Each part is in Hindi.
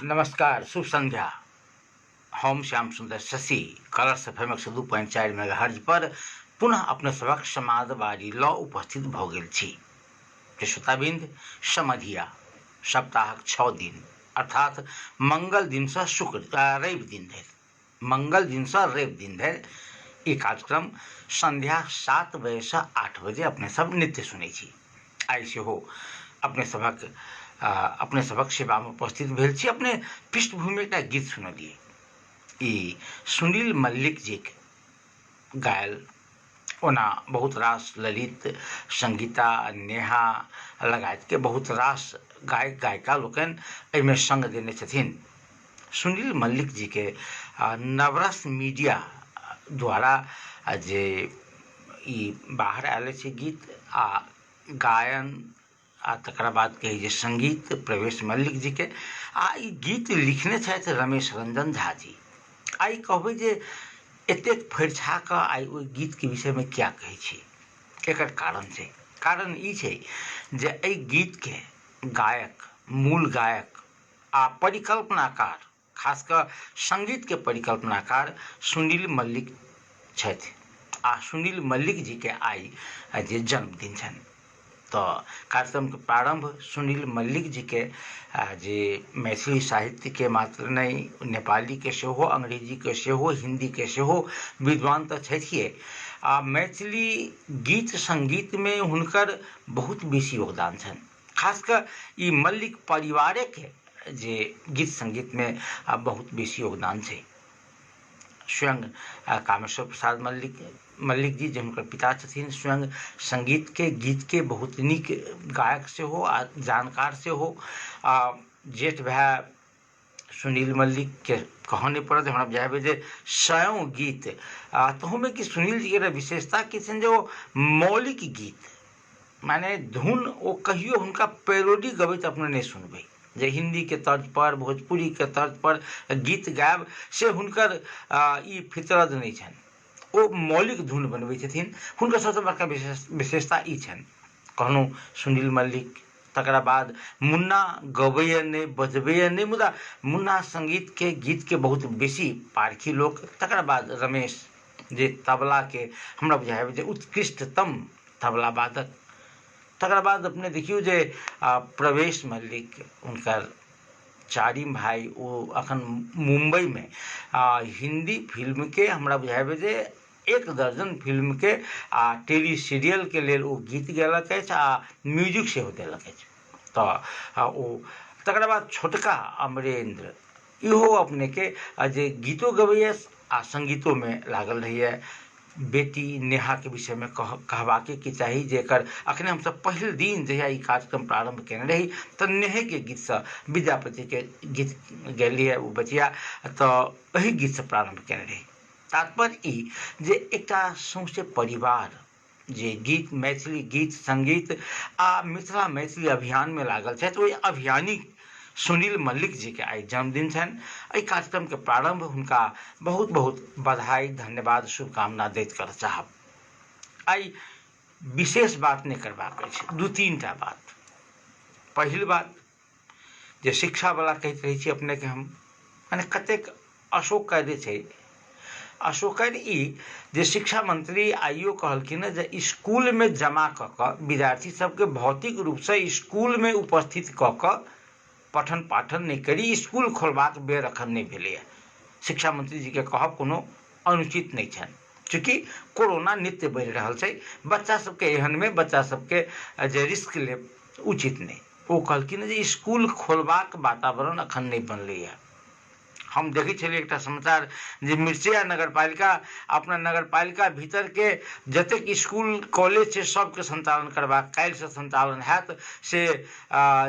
नमस्कार, शुभ संध्या। हम श्याम सुंदर शशि कलर्स एफएम 102.4 मेगाहर्ज पर पुनः अपने सभक समादवारी लऽ उपस्थित भऽ गेल छी। श्रोताबिंद समधिया सप्ताहक 6 दिन अर्थात मंगल दिन से शुक्र रवि दिन धरि ई कार्यक्रम संध्या 7 बजे से 8 बजे अपने सब नित्य सुनै छी। आई सेहो अपने सबक सेवा में उपस्थित भेल छी। अपने पृष्ठभूमि एकटा गीत सुनलिए, ई सुनील मल्लिक जी के गायल। ओना बहुत रास ललित संगीता नेहा लगायत के बहुत रास गायक गायिका लोकनि एहिमे संग देने छथिन। सुनील मल्लिक जी के नवरस मीडिया द्वारा जे ई बाहर आयल छै गीत आ गायन आ तकरा बाद कही जे संगीत प्रवेश मल्लिक जी के आ ई गीत लिखने छथि रमेश रंजन झा जी। आई कहबै जे एतेक फरिछा कऽ आई ओहि गीत के विषय में क्या कहै छी। एकर कारण छै, कारण ई छै जे एहि गीत के गायक, मूल गायक आ परिकल्पनाकार, खास कऽ संगीत के परिकल्पनाकार सुनील मल्लिक छथि। आ सुनील मल्लिक जी के आई जे जन्मदिन छनि, तो कार्यक्रम के प्रारंभ सुनील मल्लिक जी के जे मैथिली साहित्य के मात्र नहीं, नेपाली के सेहो, अंग्रेजी के सेहो, हिंदी के सेहो विद्वान तो छथिए। आ मैथिली गीत संगीत में हुनकर बहुत बेसी योगदान छनि। खास कर ई मल्लिक परिवारे के जे गीत संगीत में बहुत बेसी योगदान छै। स्वयं कामेश्वर प्रसाद मल्लिक जी जे हुनकर पिता छथिन, स्वयं संगीत के गीत के बहुत नीक गायक से हो आ जानकार से हो। जेठ भाई सुनील मल्लिक के कहने पड़त हमरा बुझाबे जे 100 गीत तहुमे कि सुनील जी के विशेषता कि छनि जे ओ मौलिक गीत माने धुन ओ कहियो हुनका पैरोडी गबैत अपने नहीं सुनबै। जे हिंदी के तर्ज पर, भोजपुरी के तर्ज पर गीत गायब से हुनकर ई फितरत नहीं छनि। ओ मौलिक धुन बनबै छथिन। हुनकर सबसे बड़का विशेषता ई छनि। कहलहुँ सुनील मल्लिक, तकरा बाद मुन्ना गबैया नहीं, बजबैया नहीं, मुदा मुन्ना संगीत के गीत के बहुत बेसी पारखी लोक। तकरा बाद रमेश जे तबला के हमरा बुझाबे जे उत्कृष्टतम तबला वादक। तकरा बाद अपने देखियो जे प्रवेश मल्लिक, उनकर चारिम भाई, वो अखन मुंबई में हिंदी फिल्म के हमरा बुझाबे जे 1 दर्जन फिल्म के टेली सीरियल के लेल ओ गीत गेलक अछि आ म्यूजिक सेहो देलक अछि। तो ओ तकरा बाद छोटका अमरेंद्र, इहो अपने के जे गीतो गबैया आ संगीतो में लागल रहिए। बेटी नेहा के विषय में कहबाके कि चाही जेकर अखने हम सब पहिल दिन जहिया ई कार्यक्रम प्रारंभ केने रही तो नेहे के गीत से विद्यापति के गीत गेलिए ओ बचिया, तो एही गीत से प्रारंभ केने रही। तात्पर्य ई जे एकटा सौंसे परिवार जे गीत, मैथिली गीत संगीत आ मिथिला मैथिली अभियान में लागल छथि, ओहि अभियानिक सुनील मल्लिक जी के आई जन्मदिन छनि। एहि कार्यक्रम के प्रारंभ हुनका बहुत बहुत बधाई, धन्यवाद, शुभकामना दैत कर चाहब। आई विशेष बात नहीं करबाक अछि, 2-3टा बात। पहिल बात जे शिक्षा वाला कहते रही छी अपने के हम, माने कतेक अशोकर्य छै। अशोकर्य ई जे शिक्षा मंत्री आइयो कहलखिन जे स्कूल में जमा कऽ विद्यार्थी सबके भौतिक रूप से स्कूल में उपस्थित कऽ पठन पाठन नहीं करी, स्कूल खोलबाक बेर अखन नहीं भेलैए। शिक्षा मंत्री जी के कहब कोनो अनुचित नहीं छनि, चूँकि कोरोना नित्य बढ़ि रहल छै। बच्चा सबके एहन में बच्चा सबके जे रिस्क ले उचित नहीं। ओ कहलखिन जे स्कूल खोलबाक वातावरण अखन नहीं बनलैए। हम देखै छलियै एकटा समाचार जे मिर्चिया नगरपालिका अपना नगरपालिका भीतर के जतेक स्कूल कॉलेज छै सबके संचालन करबाक, काल्हि से संचालन हैत से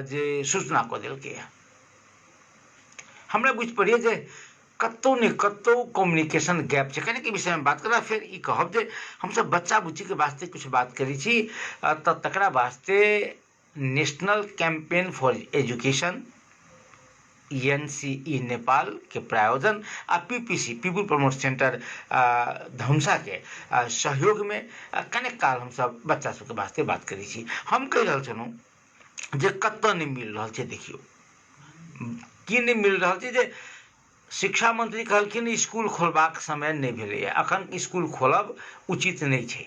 जे सूचना कऽ देलकै। हमरा बुझि पड़िए जे कतौ ने कतौ कम्युनिकेशन गैप छै। कने के विषय में बात करा, फिर ई कहब जे हम सब बच्चा बुच्ची के वास्ते कुछ बात करी छी, तकरा वास्ते national campaign for education NCE Nepal के प्रायोजन आ PPC people promote centre Dhanusha के सहयोग में कनेक काल हम सब बच्चा सबके वास्ते बात करी छी। हम कह रहल छलहुँ जे कतऽ नहीं मिल रहल छै, देखियौ की नहीं मिल रहल छै, जे शिक्षा मंत्री कहलखिन स्कूल खोलबाक समय नहीं भेलैए, अखन स्कूल खोलब उचित नहीं छै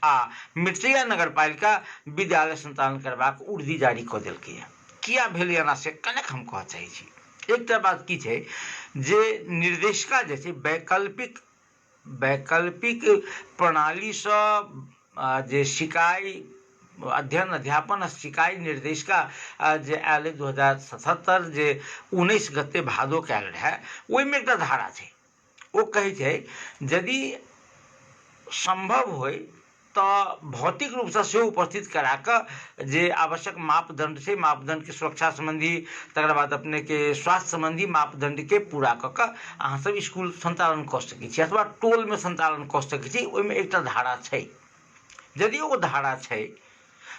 आ मिर्चैया नगरपालिका विद्यालय संचालन करबाक उर्दी जारी कऽ देलकैए। किया भेलै एना से कनेक हम कहऽ चाहै छी। एकटा बात की छै जे निर्देशिका जे छै वैकल्पिक प्रणालीसँ जे शिकाय अध्ययन अध्यापन आ शिकाय निर्देशिका जे आयल 2077 जे 19 गते भादो कयल रहै, ओहिमे एकटा धारा छै, ओ कहै छै यदि संभव होय तऽ भौतिक रूपसँ सेहो उपस्थित करा कऽ जे आवश्यक मापदंड छै, मापदंड के सुरक्षा संबंधी, तकर बाद अपने के स्वास्थ्य संबंधी मापदंड के पूरा कऽ कऽ अहाँ सब स्कूल संचालन कऽ सकै छी अथवा टोल में संचालन कऽ सकै छी। ओहिमे एकटा धारा छै, यदि ओ धारा छै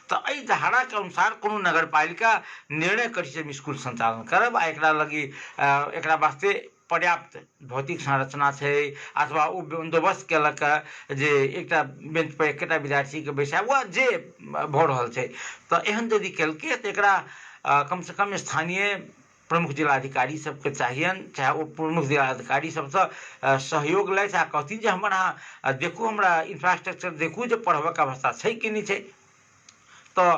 तऽ एहि धारा के अनुसार कोनो नगरपालिका निर्णय करै छै हम स्कूल संचालन करब आ एकरा लगी एकरा वास्ते पर्याप्त भौतिक संरचना छै अथवा ओ बंदोबस्त केलक जे एकटा बेंच पर एकेटा विद्यार्थी के बैसाब वा जे भऽ रहल छै, तऽ एहन यदि केलकै तऽ एकरा कम से कम स्थानीय प्रमुख जिलाधिकारी सबके चाहियन, चाहे ओ प्रमुख जिलाधिकारी सबसँ सहयोग लैथ आ कहथिन जे हमर अहाँ देखू हमरा इंफ्रास्ट्रक्चर देखू जे पढ़बक अवस्था छै कि नहीं छै। तऽ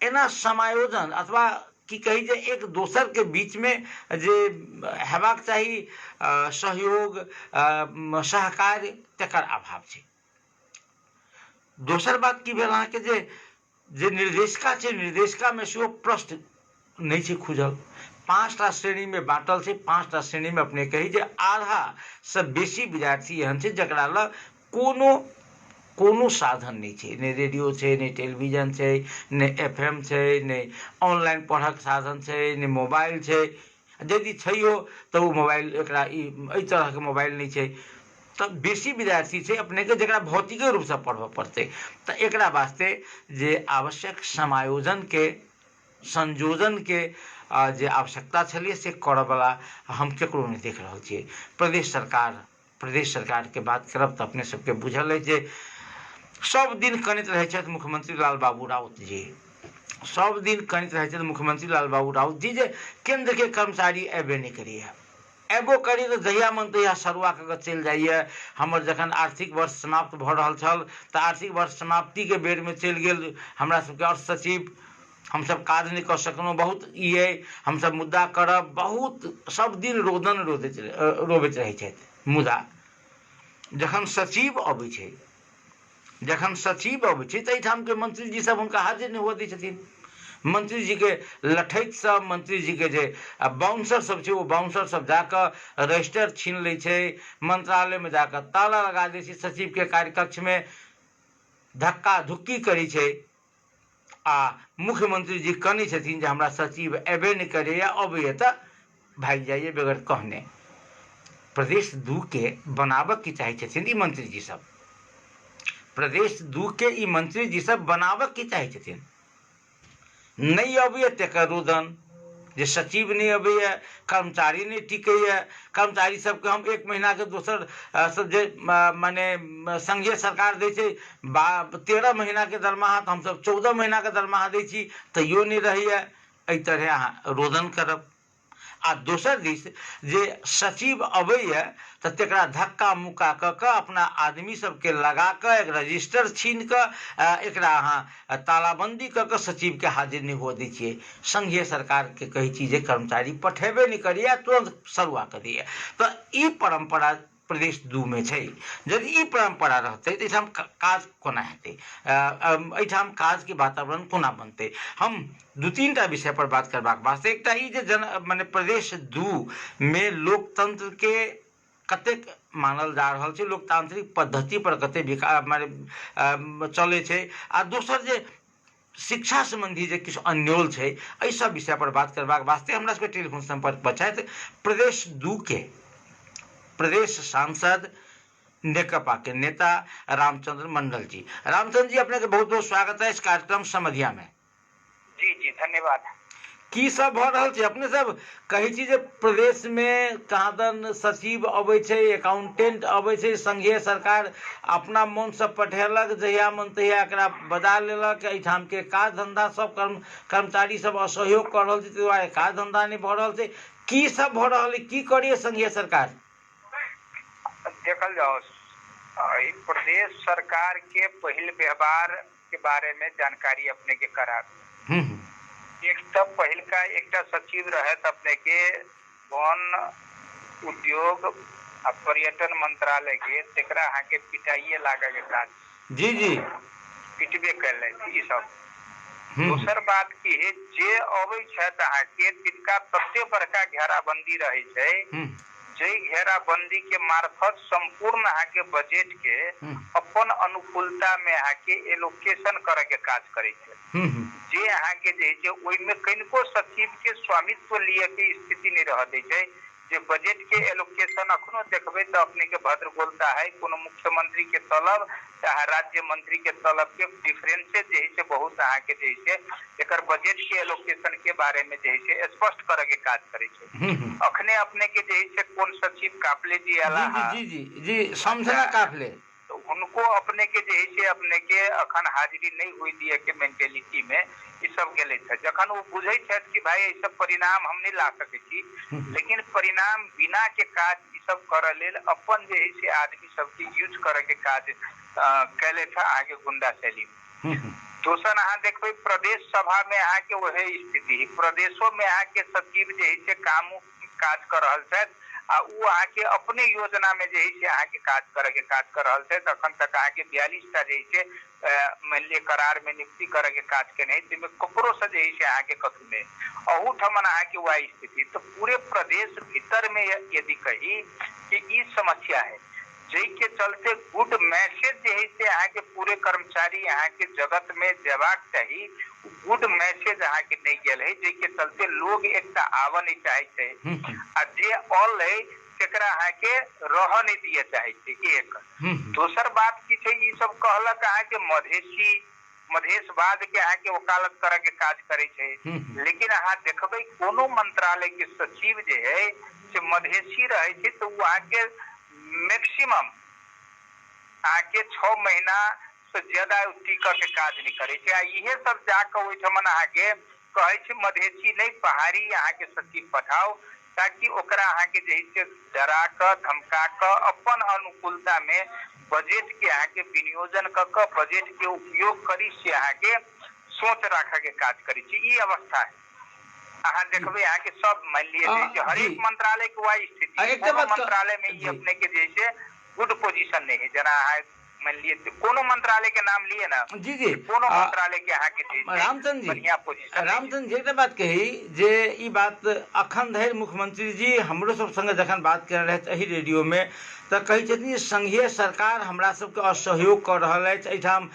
एना समायोजन अथवा की कही जे एक दोसर के बीच में जे हेबाक चाही सहयोग सहकार्य तकर अभाव छै। दोसर बात की भेल अहाँके जे निर्देशिका छै, निर्देशिका में सेहो प्रश्न नहीं छै खुजल, 5टा श्रेणी में बांटल छै, 5टा श्रेणी में अपने कही जे आधा से बेसी विद्यार्थी एहन छै जकरा लग कोनो साधन नहीं छै, नहीं रेडियो छै, नहीं टेलीविजन छै, नहीं FM छै, नहीं ऑनलाइन पढ़क साधन छै, नहीं मोबाइल छै, यदि छैहो तऽ वो मोबाइल एकरा एहि तरह के मोबाइल नहीं छै, तऽ बेसी विद्यार्थी छै अपने के जकरा भौतिके रूप से पढ़बऽ पड़तै। तऽ एकरा वास्ते जे आवश्यक समायोजन के संयोजन के जे आवश्यकता छलिए से करऽ वाला हम केकरो नहीं देख रहल छियै। प्रदेश सरकार के बात करब तऽ अपने सबके बुझल है जे सब दिन कनैत रहै छथि मुख्यमंत्री लाल बाबू राउत जी, सब दिन कनैत रहै छथि मुख्यमंत्री लाल बाबू राउत जी जे केंद्र के कर्मचारी एबे नहीं करैया, एबो करी तऽ जहिया मन तहिया सरुआ कऽ चलि जाइए। हमर जखन आर्थिक वर्ष समाप्त भऽ रहल छल तऽ आर्थिक वर्ष समाप्ति के बेर में चलि गेल हमरा सबके अर्थ सचिव, हमसब काज नहीं कऽ सकलहुँ, बहुत ई अइ हमसब मुद्दा करब, बहुत सब दिन रोबैत रहै छथि। मुदा जखन सचिव अबै छै तऽ एहिठाम के मंत्री जी सब हुनका हाजिर नहीं हुअ दै छथिन। मंत्री जी के लठैत सब, मंत्री जी के जे बाउंसर सब छै, वो बाउंसर सब जाकर रजिस्टर छीन लै छै, मंत्रालय में जाकर ताला लगा दै छै, सचिव के कार्यकक्ष में धक्का धुक्की करै छै आ मुख्यमंत्री जी कनै छथिन जे हमरा सचिव एबे नहीं करैया, अबैया तऽ भागि जाइए बगैर कहने। प्रदेश 2 के बनाबक की चाहै छथिन ई मंत्री जी सब, प्रदेश 2 के ई मंत्री जी सब बनाबक की चाहै छथिन, नहीं अबैया तकर रोदन जे सचिव नहीं अबैया, कर्मचारी नहीं टिकैया, कर्मचारी सबके हम 1 महीना के दोसर सब जे माने संघीय सरकार दै छै 13 महीना के दरमाहा, तऽ हमसब 14 महीना के दरमाहा दै छी तैयो नहीं रहैया, एहि तरह अहाँ रोदन करब। आ दोसर दिस जे सचिव अबैया तऽ तेकरा धक्का मुक्का कऽ कऽ अपना आदमी सबके लगा कऽ एक रजिस्टर छीन कऽ एकरा अहाँ तालाबंदी कऽ कऽ सचिव के हाजिर नहीं हुअ दै छियै। संघीय सरकार के कहै छी जे कर्मचारी पठेबे नहीं करैया, तुरंत सरुआ कऽ दैया। तऽ ई परंपरा प्रदेश 2 में छै। यदि ई परंपरा रहतै तऽ एहिठाम काज कोना हेतै, एहिठाम काज के वातावरण कोना बनतै। हम 2-3टा विषय पर बात करबाक वास्ते, एकटा ई जे माने प्रदेश 2 में लोकतंत्र के कतेक मानल जा रहल छै, लोकतांत्रिक पद्धति पर कते माने चलै छै, आ दोसर जे शिक्षा संबंधी जे किछु अन्योल छै, एहि सब विषय पर बात करबाक वास्ते हमरा सबके टेलीफोन संपर्क पर छथि प्रदेश 2 के प्रदेश सांसद नेकपा के नेता रामचंद्र मंडल जी। रामचंद्र जी अपने के बहुत बहुत स्वागत है इस कार्यक्रम समधिया में। जी जी धन्यवाद। की सब भऽ रहल छै? अपने सब कहै छी जे प्रदेश में कहाँ दन सचिव अबै छै, अकाउंटेंट अबै छै, संघीय सरकार अपना मन से पठेलक, जहिया मन तहिया एकरा बजा लेलक, एहिठाम के काज धंधा सब कर्मचारी सब असहयोग कर रहल छै, ताहि दुआरे काज धंधा नहीं भऽ रहल छै। की सब भऽ रहल है, की करिए संघीय सरकार? देखल जाओ प्रदेश सरकार के पहिल व्यवहार के बारे में जानकारी अपने के करा। एक तब पहिल का एक सचिव रहे अपने के वन उद्योग आ पर्यटन मंत्रालय के, तेकरा अहाँ के पिटाइए लागे के काज जी जी पिटबे कैले ई सब। दोसर बात की है, जे अबै छथि अहाँ के तिनका सबसे बड़का घेराबंदी रहे छै, जे घेराबंदी के मार्फत संपूर्ण अहाँ के बजट के अपन अनुकूलता में अहाँ के एलोकेशन करे के काज करे छै। जे अहाँ के जे ओइ में कनिको सचिव के स्वामित्व लिए के स्थिति नहीं रह दै छै। जे बजट के एलोकेशन अखनो देखबे तो अपने के भद्रगोलता है, कोनो मुख्यमंत्री के तलब चाहे राज्य मंत्री के तलब के डिफरेंसे जे है से बहुत अहाँ के जे है एकर बजट के एलोकेशन के बारे में जे है स्पष्ट करे के काज करे छै। अखने अपने के जे है कोन सचिव काफले जी आला जी जी जी समझना काफले, तो उनको अपने के जे है अपने के अखन हाजिरी नहीं हुई दिए के मेंटेलिटी में ई सब गेले थे। जखन वो बुझे थे कि भाई ये सब परिणाम हम नहीं ला सके छी, लेकिन परिणाम बिना के काज ई सब करे लेल अपन जे है आदमी सब के यूज करे के काज कैले था आगे गुंडा शैली में। दोसर अहाँ देखबे प्रदेश सभा में अहाँ के वही स्थिति, प्रदेशों में अहाँ के सचिव जे है काम काज कर रहल छथि आ उ अहाँ के अपने योजना में जे है अहाँ के काज करे के काज कर रहल छथि। अखन तक अहाँ के 42 टा जे है मान लिय करार में नियुक्ति करे के काज केने, जिसमें ककरो से जे है अहाँ के कथू नहीं अहू ठमन अहाँ के वही स्थिति। तो पूरे प्रदेश भीतर में यदि कही कि ई समस्या है, जै के चलते गुड मैसेज जे है से अहाँ के पूरे कर्मचारी अहाँ के जगत में देबाक चाहिए, गुड मैसेज अहाँ के नहीं गेल है, जै के चलते लोग एक आवा नहीं चाहे थे आ जे ऑल है तेकरा अहाँ के रह नहीं दिए चाहे थे। एक दोसर बात की छै, ई सब कहलक अहाँ के मधेशवाद के अहाँ के वकालत करे के काज करे छै, लेकिन अहाँ देखबे कोनो मंत्रालय के सचिव जे है से मधेशी रहे छै तो वहाँ के मैक्सिमम अहाँ के 6 महीना से ज्यादा टीका के काज नहीं करे छै। इहे सब जाकर ओइठमन अहाँ के कहे छै मधेशी नहीं पहाड़ी अहाँ के सचिव पठाओ, ताकि ओकरा अहाँ के जे डरा क धमका क अपन अनुकूलता में बजट के अहाँ के विनियोजन क बजट के उपयोग करी से अहाँ के सोच रखे के काज करी छै। ई अवस्था है। अहाँ देखबे अहाँ के सब मान लिए हर एक मंत्रालय के वही स्थिति, मंत्रालय में ये अपने के जैसे गुड पोजीशन नहीं है। जना अहाँ मान लिए कोनो मंत्रालय के नाम लिए ना, जी जी कोनो मंत्रालय के अहाँ के रामचंद्र जी बढ़िया पोजीशन, रामचंद्र जी एकटा बात कही जे ई बात अखन धरि मुख्यमंत्री जी हमरो सब संगे जखन बात कर रहे एही रेडियो में तो कही छथिन संघीय सरकार हमरा सबके असहयोग कर रहल अछि, एहिठाम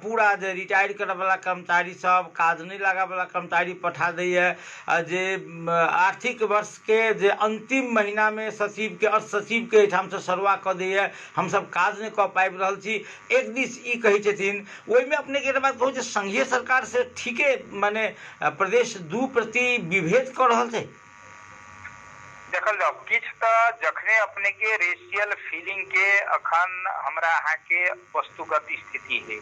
पूरा जे रिटायर करय वाला कर्मचारी सब, काज नहीं लागय वाला कर्मचारी पठा दैए, जे आर्थिक वर्ष के जे अंतिम महीना में सचिव के अर्थ सचिव के एहिठाम से सरुआ कऽ दैए, हम सब काज नहीं कऽ पाबि रहल छी। एक दिस ई कहै छथिन, ओहिमे अपने के बात कहू जे संघीय सरकार से ठीके माने प्रदेश 2 प्रति विभेद कर रहल छै। देखल जाओ किछ तो जखने अपने के रेशियल फीलिंग के अखन हमरा अहाँ के वस्तुगत स्थिति है,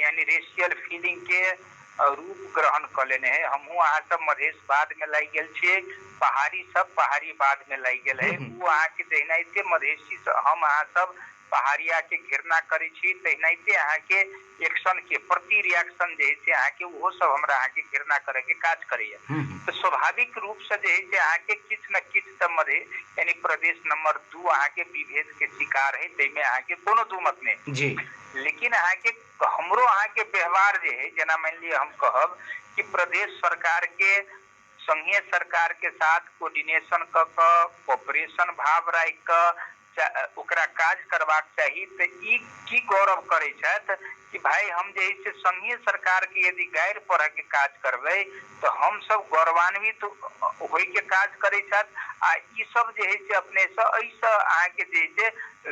यानी रेशियल फीलिंग के रूप ग्रहण कर लेने है। हमहू अहाँ सब मधेशवाद में लग गेल छे, पहाड़ी सब पहाड़ीवाद में लग गेल है। वो अहाँ के तहिनाइते मधेशी हम अहाँ सब पहाड़िया के घृणा करे छी, तहिनाइते अहाँ के एक्शन के प्रति रिएक्शन जे है अहाँ के वो सब हमरा अहाँ के घृणा करे के काज करेया। तो स्वाभाविक रूप से जे है अहाँ के किछ न किछ त मधे यानी प्रदेश नंबर 2 अहाँ के विभेद के शिकार है, तैमे अहाँ के कोनो दू मत नहीं जी। लेकिन अहाँ के हमरो अहाँ के व्यवहार जे है, जना मान लिया हम कहब कि प्रदेश सरकार के संघीय सरकार के साथ कोऑर्डिनेशन क कोऑपरेशन भाव राख क ओकरा काज करबाक चाहिए। तो ई की गौरव करे छथि कि भाई हम जे है संघीय सरकार के यदि गैर पढ़े के काज करबे तो हम सब गौरवान्वित होय के काज करे छथि। आ ई सब जे है अपने से ऐसा अहाँ के जे है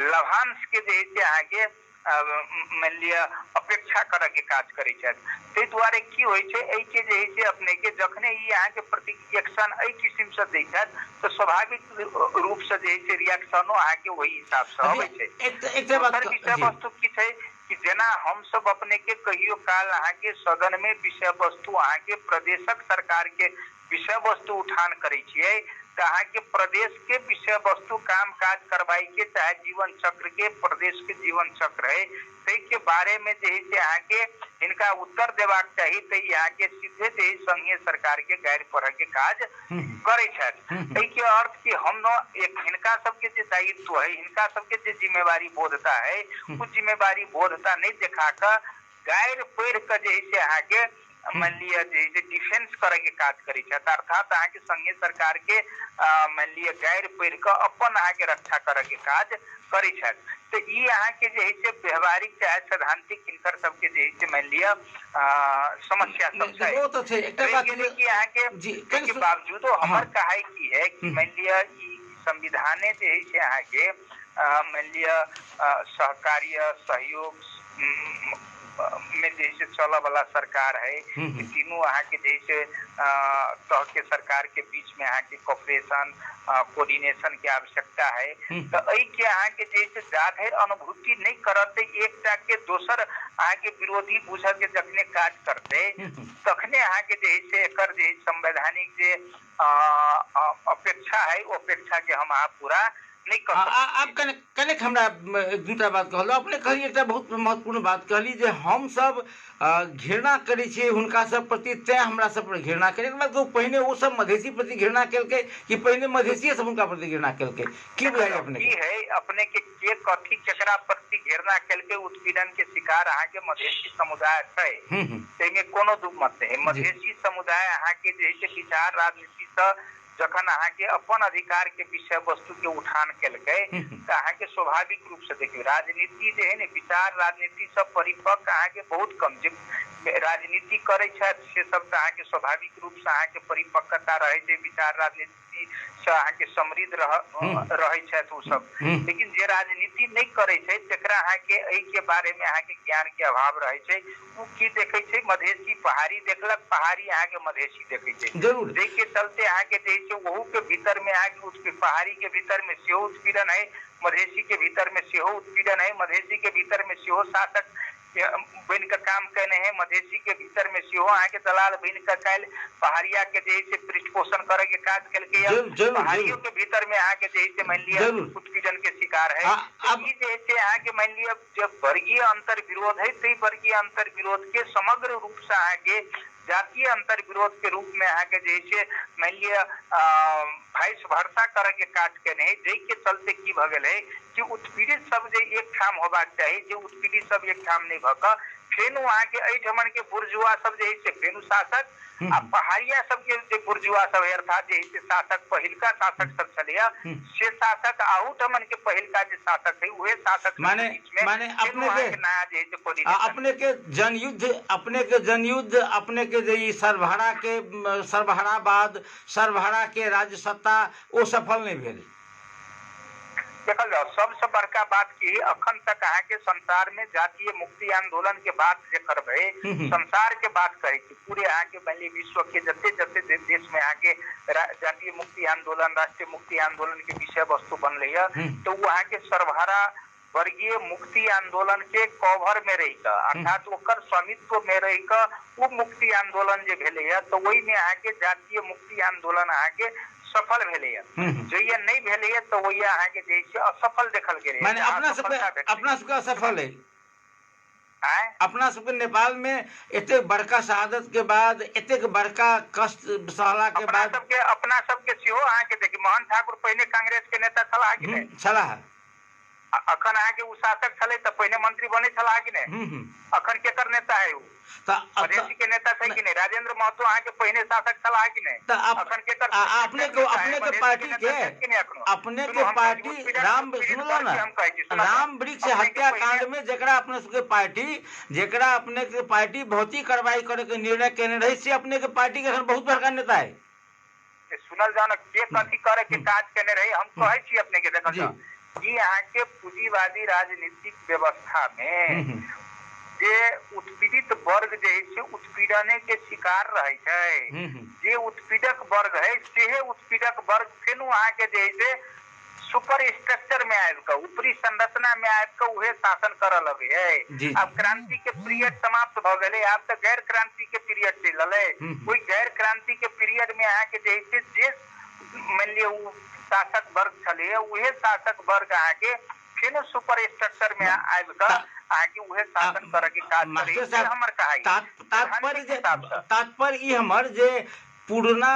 लाभांश के जे है अहाँ के मान लिअ अपेक्षा करऽ के काज करै छथि। ताहि दुआरे की होइ छै, एहि के जे है से अपने के जखने ई अहाँ के प्रति एक्शन एहि किस्म से दै छथि तऽ स्वाभाविक रूप से जे है से रिएक्शनो अहाँ के वही हिसाब से अबै छै। दोसर विषय वस्तु की छै कि जेना हम सब अपने के कहियो काल अहाँ के सदन में विषय वस्तु अहाँ के प्रदेशक सरकार के विषय वस्तु उठान करै छियै तऽ अहाँ के प्रदेश के विषय वस्तु काम काज करवाई के चाहे जीवन चक्र के प्रदेश के जीवन चक्र है तै के बारे में जे है से अहाँ के इनका उत्तर देबाक चाहिए। तो यहाँ के सीधे जे संघीय सरकार के गाइड पढ़ के काज करे छथि। एहि के अर्थ कि हम न एक हिनका सबके जे दायित्व है, हिनका सबके जे जिम्मेवारी बोधता है, उस जिम्मेवारी बोधता नहीं देखा कर गाइड पढ़ के जे है से अहाँ के मान लिया जे डिफेंस करे के काज करे छथि। अर्थात अहाँ के संघीय सरकार के मान लिया गाइड पढ़ के अपन अहाँ के रक्षा करे के काज करे छथि। तो ई अहाँ के जे है से व्यवहारिक चाहे सैद्धांतिक हिनकर सबके जे है से मान लिया समस्या सब छै। कि अहाँ के बावजूदो हमर कहाई की है कि मान लिया ई संविधाने जे है से अहाँ के मान लिया सहकार्य सहयोग में जैसे चला वाला सरकार है, तीनों अहाँ के जैसे तह के सरकार के बीच में अहाँ के कॉपरेशन कोऑर्डिनेशन की आवश्यकता है। तो एहि के अहाँ के जैसे जाधर अनुभूति नहीं करते एक के दोसर अहाँ के विरोधी बुझ के जखने काज करते तखने अहाँ के जैसे एकर जे संवैधानिक जे अपेक्षा है वो अपेक्षा के हम अहाँ पूरा नहीं कर आप कनेक हमरा एक दूटा बात कहलो अपने कहली एक बहुत महत्वपूर्ण बात कहली जे हम सब घृणा करै छियै हुनका सब प्रति तैं हमरा सब पर घृणा करे मतलब पहिने वो सब मधेसी प्रति घृणा केलकै कि पहिने मधेसी सब हुनका प्रति घृणा केलकै की बुझाय अपने की है अपने के कथी केकरा प्रति घृणा केलकै उत्पीड़न के शिकार अहाँ के मधेसी समुदाय छै तैमे कोनो दू मत है। मधेसी समुदाय अहाँ के जे विचार राजनीति से जखन अहाँ के अपन अधिकार के विषय वस्तु के उठान केलकै तो अहाँ के स्वाभाविक रूप से देखिए राजनीति जे है ने विचार राजनीति से परिपक्व अहाँ के बहुत कम जे राजनीति करे छथि से सब अहाँ के स्वाभाविक रूप से अहाँ के परिपक्वता रहे छै विचार राजनीति से अहाँ के समृद्ध रहे छथि उ सब। लेकिन जे राजनीति नहीं करे छै तेकरा अहाँ के एहि के बारे में अहाँ के ज्ञान के अभाव रहे छै। उ की देखे छै मधेसी पहाड़ी देखलक पहाड़ी अहाँ के मधेसी देखे छै जरूर जै के चलते अहाँ के जे वहू के भीतर में आगे उसके पहाड़ी के भीतर में सेहो उत्पीड़न है, मधेसी के भीतर में सेहो उत्पीड़न है, मधेसी के भीतर में सेहो शासक बन का काम कहने हैं, मधेसी के भीतर में सेहो अहाँ के दलाल बन का काल पहाड़िया के जैसे पृष्ठपोषण करे के काज करके पहाड़ियों के भीतर में अहाँ के जैसे मान लिया उत्पीड़न के शिकार है। जैसे अहाँ के मान लिया जब वर्गीय अंतर विरोध है तो वर्गीय अंतर विरोध के समग्र रूप से अहाँ के जातीय अंतर विरोध के रूप में अहाँ के जैसे मान लिया वाइस वर्षा करे के काज केने है जै के चलते की भ गेल है कि उत्पीड़ित सब जे एक ठाम होबाक चाहिए जे उत्पीड़ित सब एक ठाम नहीं भक फेनु अहाँ के एहिठमन के बुर्जुआ सब जे है से फेनु शासक आ पहाड़िया सब के जे बुर्जुआ सब है अर्थात जे है से शासक पहिलका शासक सब छलिया से शासक आहूठमन के पहिलका जे शासक है उहे शासक माने अपने के नया जे है से अपने के जनयुद्ध अपने के जे सरबहराबाद सरबहरा के राज्य सत्ता वो सफल नहीं भेल। देखल जाओ सबसे बड़का बात की अखन तक अहाँ के संसार में जातीय मुक्ति आंदोलन के बात जे करबे संसार के बात कहे छी पूरे अहाँ के पहले विश्व के जते देश में अहाँ के जातीय मुक्ति आंदोलन राष्ट्रीय मुक्ति आंदोलन के विषय वस्तु बनले है तो वो अहाँ के सर्वहारा वर्गीय मुक्ति आंदोलन के कवर में रही का अर्थात ओकर स्वामित्व में रही का वो मुक्ति आंदोलन जे भेले है तो वही में अहाँ के जातीय मुक्ति आंदोलन अहाँ के सफल भेले है जो ये नहीं भेले है तो वही अहाँ के जैसे असफल देखल गेले माने अपना सबके असफल है। अपना सबके नेपाल में एते बड़का शहादत के बाद एते बड़का कष्ट सहला के बाद अपना सबके सेहो अहाँ के देखिए मोहन ठाकुर पहले कांग्रेस के नेता छला कि नहीं छला अखन आगे उ शासक छले त पहले मंत्री बने छला कि नहीं अखन केकर नेता है उ मधेसी के नेता छै कि नहीं राजेंद्र महतो आगे के पहले शासक छला कि नहीं अखन केकर अपने के पार्टी राम सुनलो ना राम वृक्ष हत्याकांड में जेकरा अपने सबके पार्टी जेकरा अपने के पार्टी भौतिक कार्रवाई करे के निर्णय केने रही से अपने के पार्टी के बहुत बड़का नेता है सुनल जान के कथी करे के काज केने रही हम कहै छी अपने के देखल कि यहाँ के पूंजीवादी राजनीतिक व्यवस्था में जे उत्पीड़ित वर्ग जे है से उत्पीड़ने के शिकार रहे छै, जे उत्पीड़क वर्ग है से उत्पीड़क वर्ग फिर वहाँ के जे है से सुपर स्ट्रक्चर में आबि के ऊपरी संरचना में आबि के उहे शासन कर लगे है। अब क्रांति के पीरियड समाप्त भ गए, अब तो गैर क्रांति के पीरियड चल रहे। कोई गैर क्रांति के पीरियड में अहाँ के जे मान लिये शासक वर्ग छले उहे शासक वर्ग अहाँ के फिर सुपर स्ट्रक्चर में आबि के आगे उहे शासन करे के काज करे। हमर कहाई तात्पर्य ई हमर जे पुरना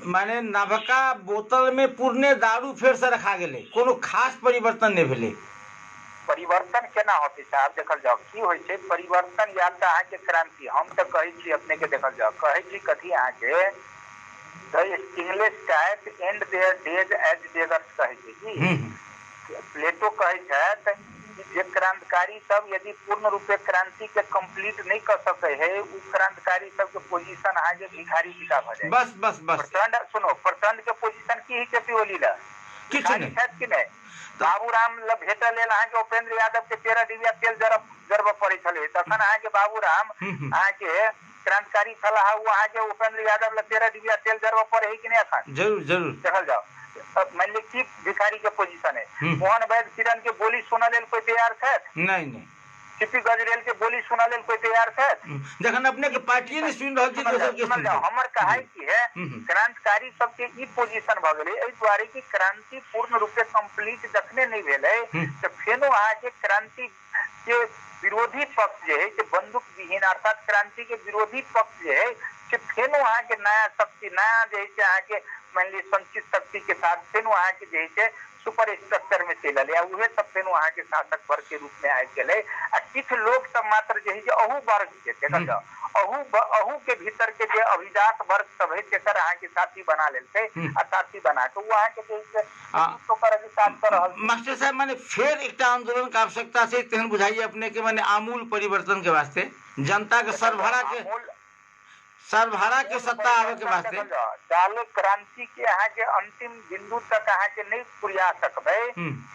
माने नवका बोतल में पुरने दारू फेर से रखा गेले, कोनो खास परिवर्तन नहीं भेले। परिवर्तन केना होते साहब देखल जाओ की होय छै परिवर्तन, या तो अहाँ के क्रांति हम तो कहे छी अपने के देखल जाओ कहे छी कथी अहाँ के the stingless type and their days as daggers कहे छी की प्लेटो कहे छै जे क्रांतिकारी सब यदि पूर्ण रूपे क्रांति के कंप्लीट नहीं कर सके है उ क्रांतिकारी सब के पोजीशन अहाँ के भिखारी बिका भ जाए। बस बस बस प्रचंड सुनो प्रचंड के पोजीशन की ही के पियोली ला किछ नहीं कि नहीं बाबूराम ल भेटल लेल अहाँ के उपेंद्र यादव के 13 डिबिया तेल जरब पड़े छले तखन अहाँ के बाबूराम अहाँ के क्रांतिकारी छला वो अहाँ के उपेंद्र यादव ल 13 डिबिया तेल जरब पड़े है कि नहीं अखन जरूर जरूर देखल जाओ। मान ली की भिखारी के पोजीशन है मोहन वैद्य किरण के बोली सुना लेल कोई तैयार है नहीं सीपी गजरेल के बोली सुना लेल कोई तैयार है जखन अपने के पार्टी ने सुन रहल छी दोसर के सुन हमर कहाई की है क्रांतिकारी सब के ई पोजीशन भ गेलै एहि द्वारे की क्रांति पूर्ण रूपे कंप्लीट जखने नहीं भेलै तो फेनो अहाँ के क्रांति के विरोधी पक्ष जे है से बंदूक विहीन अर्थात क्रांति के विरोधी पक्ष जे है से फेनो अहाँ के नया शक्ति नया जे है से अहाँ के मान ली संचित शक्ति के साथ फेनो अहाँ के जे है से सुपर स्ट्रक्चर में चल या उहे सब फेनो अहाँ के शासक वर्ग के रूप में आबि गेलै आ किछ लोग सब मात्र जे है से अहू वर्ग के देखल जाओ अहू के भीतर के जे अभिजात वर्ग सब है तेकर अहाँ के साथी बना लेलकै आ साथी बना के वो अहाँ के जे है तो कर काज कर रहल मास्टर साहब माने फेर एकटा आंदोलन के आवश्यकता छै तेहन बुझाइए अपने के माने आमूल परिवर्तन के वास्ते जनता के सरभरा के सत्ता आवे के वास्ते चालू क्रांति के अहाँ के अंतिम बिंदु तक अहाँ के नहीं पुरिया सकबै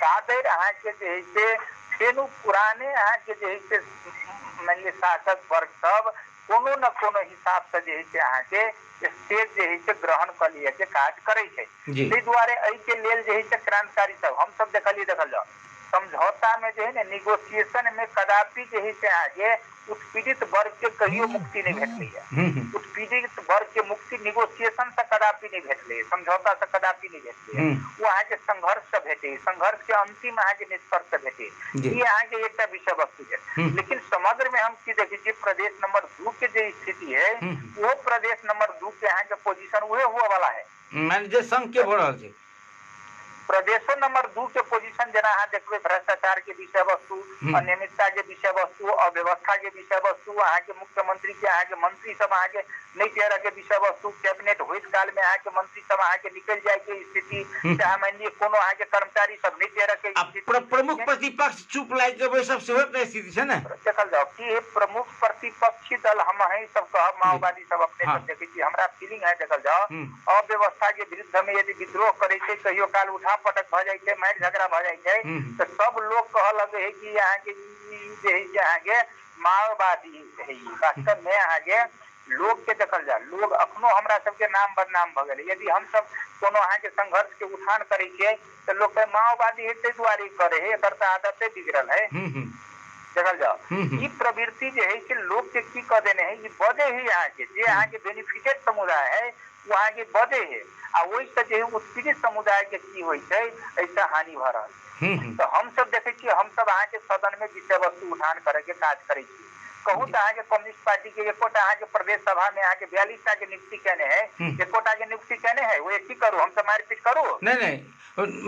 कादर अहाँ के जे है से फेनु पुराने अहाँ के जे है से मान ली शासक वर्ग सब कोनो न कोनो हिसाब से जे है से अहाँ के स्टेज जे है से ग्रहण कर लिया के काज करे छै। ताहि दुआरे एहि के लेल जे है से क्रांतिकारी सब हम सब देखल जाओ समझौता में जो है ना निगोशिएशन में कदापि जो है से आगे उत्पीड़ित वर्ग के कहियो मुक्ति नहीं भेटले है। उत्पीड़ित वर्ग के मुक्ति निगोशिएशन से कदापि नहीं भेटले है, समझौता से कदापि नहीं भेटले है। वो अहाँ के संघर्ष से भेटे, संघर्ष के अंतिम अहाँ के निष्कर्ष से भेटे, ये अहाँ के एक विषय वस्तु है। लेकिन समग्र में हम की देखिए प्रदेश नंबर 2 के जो स्थिति है वो प्रदेश नंबर 2 के अहाँ के पोजीशन वह हुआ वाला है मान जे संघ के बढ़ल छै प्रदेशों नंबर 2 के पोजीशन जना अहाँ देखबे भ्रष्टाचार के विषय वस्तु अनियमितता के विषय वस्तु अव्यवस्था के विषय वस्तु अहाँ के मुख्यमंत्री के अहाँ के मंत्री सब अहाँ के नहीं तेरह के विषय वस्तु कैबिनेट होइत काल में अहाँ के मंत्री सब अहाँ के निकल जाए के स्थिति चाहे मान लीजिए कोनो अहाँ के कर्मचारी सब नहीं तेरह के स्थिति प्रमुख प्रतिपक्ष चुप लागि जेबै सब सेहो के स्थिति छै ने देखल जाओ कि प्रमुख प्रतिपक्षी दल हम ही सब कहब माओवादी सब अपने सब देखै छी हमरा फीलिंग है देखल जाओ अव्यवस्था के विरुद्ध में यदि विद्रोह करे छै कहियो काल उठा पटक भ जाए छै मारि झगड़ा भ जाए छै तो सब लोग कह लगे है कि यहाँ के जे है यहाँ के माओवादी है वास्तव में यहाँ के लोग के देखल जा लोग अखनो हमरा सबके नाम बदनाम भ गेलै यदि हम सब कोनो अहाँ के संघर्ष के उठान करे छियै तो लोग माओवादी है ताहि दुआरे करे है एकर तो आदते बिगड़ल है देखल जाओ ई प्रवृत्ति जे है कि लोग के की कह देने है ई बदे है यहाँ के जे यहाँ के बेनिफिटेड समुदाय है वो यहाँ के बदे है आ वही से जो उत्पीड़ित समुदाय के की होय छै ऐसा हानि भ रहल तो हम सब देखे छी हम सब अहाँ के सदन में विषय वस्तु उठान करे के काज करे छी कहूँ तो अहाँ के कम्युनिस्ट पार्टी के एकोटा अहाँ के प्रदेश सभा में अहाँ के 42टा के नियुक्ति केने है एकोटा के नियुक्ति केने है वो की करू हम सब मारपीट करू नहीं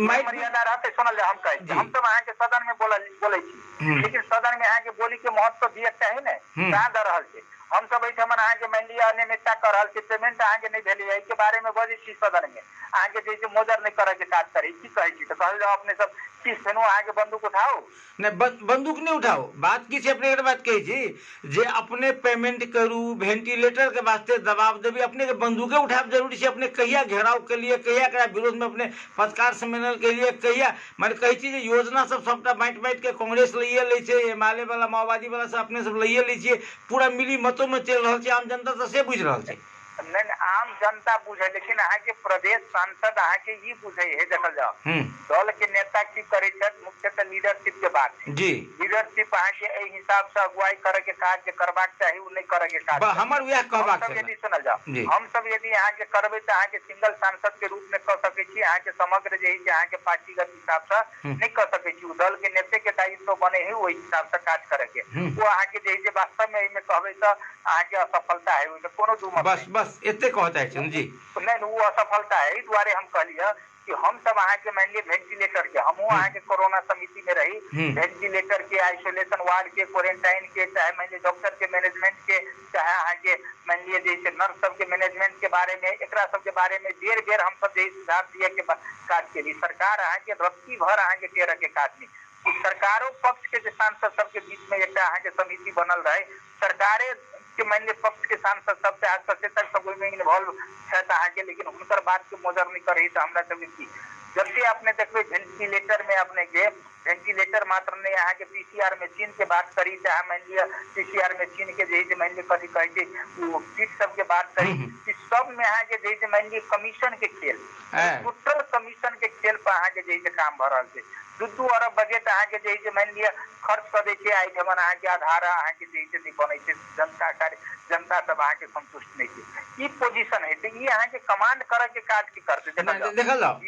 मर्यादा रहते सुनल हम कहे हम सब अहाँ के सदन में बोले छी लेकिन सदन में अहाँ के बोली के महत्व दिए चाहे न कहाँ द रहल छै हम सब एहिठमन अहाँके मान लिअ अनियमितता कर रहल छी, पेमेंट अहाँके नहीं भेली है, के बारे में बजे छी सदन में, अहाँके जैसे मोजर नहीं करे के काज करी, की कहै छी, तो कहल जाओ अपने सब किस फेनु अहाँके बंदूक उठाओ। नहीं बंदूक नहीं उठाओ, बात की अपने एक बात कही छी जे अपने पेमेंट करू, वेंटिलेटर के वास्ते दबाव देवी, अपने के बंदूकें उठाब जरूरी है, अपने कहिया घेराव के लिए, कहिया एकरा विरोध में अपने पत्रकार सम्मेलन के लिए, कहिया माने कही छी जे योजना सब सबटा बांटि बांटि के कांग्रेस लइए लै छै, एमएलए वाला माओवादी वाला सब अपने सब लइए लै छियै, पूरा मिली मतों में चल रहल छै, आम जनता तो से बुझ रहल छै। नहीं आम जनता बुझे, लेकिन अहाँके प्रदेश सांसद अहाँके ई बुझे है, देखल जाओ दल के नेता की करे छथि, मुख्यतः लीडरशिप के बात है जी, लीडरशिप अहाँके एहि हिसाब से अगुवाई करे के काज जे करबाक चाही उ नहीं करे के काज। हमर वह कहबाक हम यदि सुनल जाओ, जी, हम सब यदि अहाँके करबै तो अहाँके सिंगल सांसद के रूप में कर सकै छी, अहाँके समग्र जे है अहाँके पार्टीगत हिसाब से नहीं कर सकै छी, उ दल के नेता के दायित्व बने है ओहि हिसाब से काज करे के, वो अहाँके जे है वास्तव में एहिमे कहबै तो अहाँके असफलता है, ओहिमे कोनो दू मत बस बस एते कहता है जी, नहीं वो असफलता है, इस द्वारे हम कहलिए कि हम सब अहाँके मान लिये वेंटिलेटर के, हमहू अहाँके कोरोना समिति में रही, वेंटिलेटर के, आइसोलेशन वार्ड के, क्वारंटाइन के, चाहे मान लिये डॉक्टर के मैनेजमेंट के, चाहे अहाँके मान लिये जैसे नर्स सब के मैनेजमेंट के बारे में, एकरा सब के बारे में बेर बेर हम सब जे सुझाव दिए के काज केली, सरकार अहाँके रत्ती भर अहाँके टेरह के काज नहीं, सरकारों पक्ष के सांसद सबके बीच में एक अहाँके समिति बनल रहे, सरकारे के मान लिये पक्ष के सांसद सब चाहे सचेतक सब ओहिमे इन्वॉल्व छथि अहाँके, लेकिन हुनकर बात के मोजर नहीं करही तो हमरा सबके की, जबकि अपने देखबै वेंटिलेटर में अपने के वेंटिलेटर मात्र नहीं अहाँके पीसीआर मशीन के बात करी, चाहे मान लिया पीसीआर मशीन के जे मान लिया कथी कहै छै वो किट सब के बात करी, इस सब में अहाँके जे मान लिया कमीशन के खेल, टोटल कमीशन के खेल पर अहाँके जे काम भ रहल छै, 2-2 अरब बजट अहाँके जे मान लिया खर्च कर दै छै, आई ठमन अहाँके आधार अहाँके जे नहीं बनै छै, जनता सब अहाँके संतुष्ट नहीं छै, ई पोजीशन है, तो ई अहाँके कमांड करे के काज की करते देखल जाओ,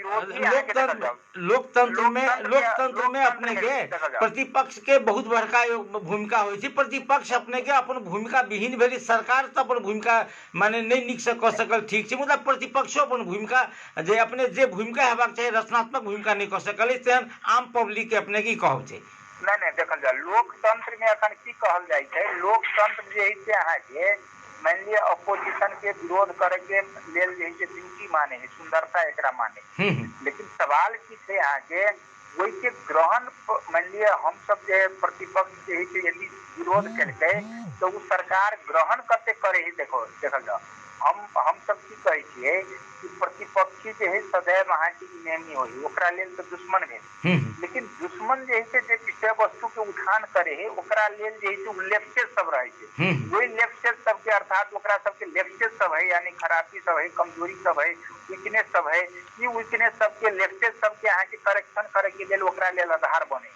लोकतंत्र में अपने के प्रतिपक्ष के बहुत बड़का भूमिका होइ छै, प्रतिपक्ष अपने के अपन भूमिका विहीन भेली, सरकार तो अपन भूमिका माने नहीं नीक से क सकल, ठीक छै, मुदा प्रतिपक्षो अपन भूमिका जे अपने जे भूमिका हेबाक चाही रचनात्मक भूमिका नहीं क सकल, तेहन आम पब्लिक के अपने की कहब छै। नहीं देखल जाए, लोकतंत्र में अखन की कहल जाए छै, लोकतंत्र जे है से अहाँके मान लिया अपोजिशन के विरोध करे के लेल जे है ब्यूटी माने है, सुंदरता एकरा माने, लेकिन सवाल की छै अहाँके वही के ग्रहण मान लिया हम सब जे प्रतिपक्ष जे है यदि विरोध करके तो वो सरकार ग्रहण करते करे ही, देखल जाओ हम सब की कहै छियै कि प्रतिपक्षी जे है सदैव अहाँके नेमी होई, ओकरा लेल तो दुश्मन भेल, लेकिन दुश्मन जे है जे विषय वस्तु के उठान करे है ओकरा लेल जे है लेफ्टेड सब रहे छै, वही लेफ्टेड सब के अर्थात ओकरा सब के लेफ्टेड सब है, यानी खराबी सब है, कमजोरी सब है, वीकनेस सब है, ई वीकनेस सब के लेफ्टेड सब के अहाँके करेक्शन करे के लेल ओकरा लेल आधार बने,